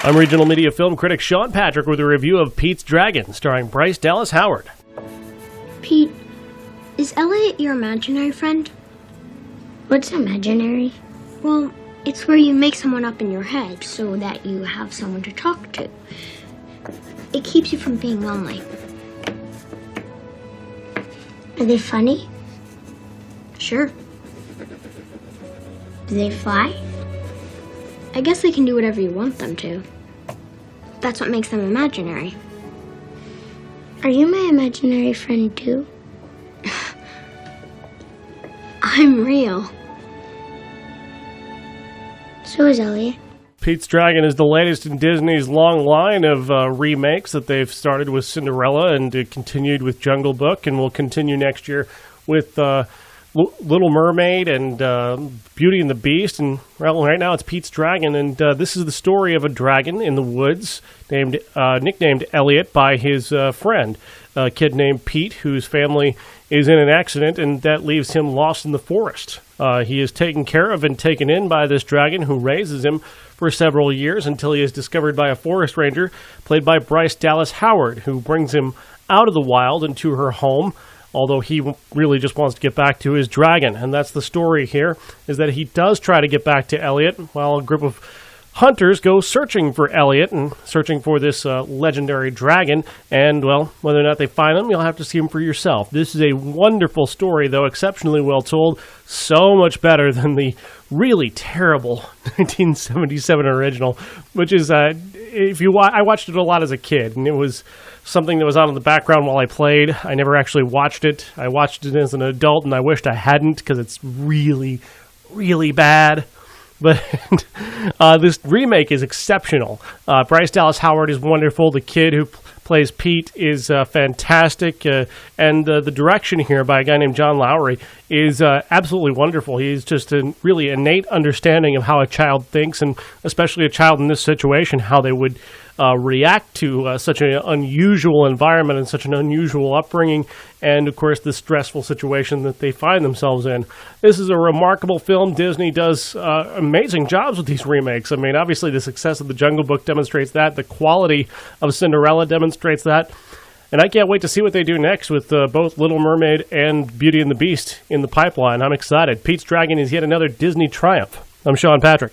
I'm regional media film critic Sean Patrick with a review of Pete's Dragon, starring Bryce Dallas Howard. Pete, is Elliot your imaginary friend? What's imaginary? Well, it's where you make someone up in your head so that you have someone to talk to. It keeps you from being lonely. Are they funny? Sure. Do they fly? I guess they can do whatever you want them to. That's what makes them imaginary. Are you my imaginary friend too? I'm real. So is Elliot. Pete's Dragon is the latest in Disney's long line of remakes that they've started with Cinderella and continued with Jungle Book, and will continue next year with Little Mermaid and Beauty and the Beast. And right now it's Pete's Dragon, and this is the story of a dragon in the woods nicknamed Elliot by his friend, a kid named Pete, whose family is in an accident, and that leaves him lost in the forest. He is taken care of and taken in by this dragon, who raises him for several years until he is discovered by a forest ranger played by Bryce Dallas Howard, who brings him out of the wild and to her home, although he really just wants to get back to his dragon. And that's the story here, is that he does try to get back to Elliot while a group of hunters go searching for Elliot and searching for this legendary dragon. And, well, whether or not they find him, you'll have to see him for yourself. This is a wonderful story, though exceptionally well told. So much better than the really terrible 1977 original, which is, I watched it a lot as a kid, and it was something that was on in the background while I played. I never actually watched it. I watched it as an adult, and I wished I hadn't, because it's really, really bad. But this remake is exceptional. Bryce Dallas Howard is wonderful. The kid who plays Pete is fantastic. And the direction here by a guy named John Lowry is absolutely wonderful. He's just a really innate understanding of how a child thinks, and especially a child in this situation, how they would react to such an unusual environment and such an unusual upbringing, and of course the stressful situation that they find themselves in. This is a remarkable film. Disney does amazing jobs with these remakes. I mean, obviously the success of The Jungle Book demonstrates that. The quality of Cinderella demonstrates that. And I can't wait to see what they do next with both Little Mermaid and Beauty and the Beast in the pipeline. I'm excited. Pete's Dragon is yet another Disney triumph. I'm Sean Patrick.